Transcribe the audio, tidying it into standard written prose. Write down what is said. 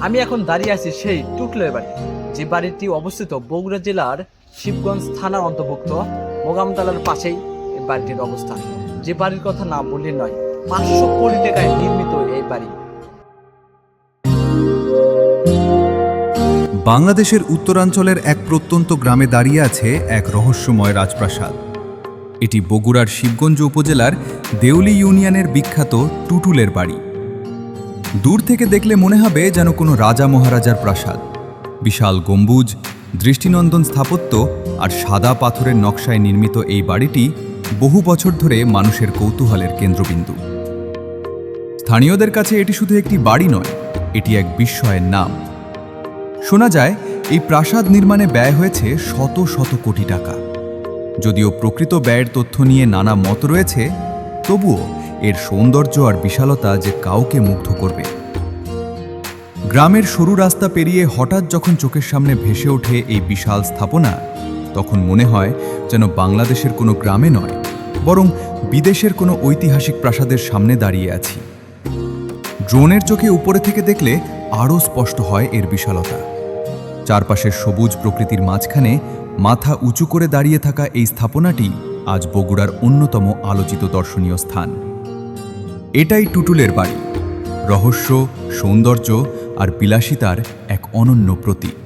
আমি এখন দাঁড়িয়ে আছি সেই টুটলের বাড়ি, যে বাড়িটি অবস্থিত বগুড়া জেলার শিবগঞ্জ থানার অন্তর্ভুক্ত মোগামতলার পাশেই এই বাড়িটির অবস্থান। যে বাড়ির কথা না বললে নয়, 500 কোটি টাকায় নির্মিত এই বাড়ি। বাংলাদেশের উত্তরাঞ্চলের এক প্রত্যন্ত গ্রামে দাঁড়িয়ে আছে এক রহস্যময় রাজপ্রাসাদ। এটি বগুড়ার শিবগঞ্জ উপজেলার দেউলি ইউনিয়নের বিখ্যাত টুটুলের বাড়ি। দূর থেকে দেখলে মনে হবে যেন কোনো রাজা মহারাজার প্রাসাদ। বিশাল গম্বুজ, দৃষ্টিনন্দন স্থাপত্য আর সাদা পাথরের নকশায় নির্মিত এই বাড়িটি বহু বছর ধরে মানুষের কৌতূহলের কেন্দ্রবিন্দু। স্থানীয়দের কাছে এটি শুধু একটি বাড়ি নয়, এটি এক বিস্ময়ের নাম। শোনা যায় এই প্রাসাদ নির্মাণে ব্যয় হয়েছে শত শত কোটি টাকা। যদিও প্রকৃত ব্যয়ের তথ্য নিয়ে নানা মত রয়েছে, তবুও এর সৌন্দর্য আর বিশালতা যে কাউকে মুগ্ধ করবে। গ্রামের সরু রাস্তা পেরিয়ে হঠাৎ যখন চোখের সামনে ভেসে ওঠে এই বিশাল স্থাপনা, তখন মনে হয় যেন বাংলাদেশের কোনো গ্রামে নয়, বরং বিদেশের কোনো ঐতিহাসিক প্রাসাদের সামনে দাঁড়িয়ে আছি। ড্রোনের চোখে উপরে থেকে দেখলে আরও স্পষ্ট হয় এর বিশালতা। চারপাশের সবুজ প্রকৃতির মাঝখানে মাথা উঁচু করে দাঁড়িয়ে থাকা এই স্থাপনাটি আজ বগুড়ার অন্যতম আলোচিত দর্শনীয় স্থান। এটাই টুটুলের বাড়ি, রহস্য, সৌন্দর্য আর বিলাসিতার এক অনন্য প্রতীক।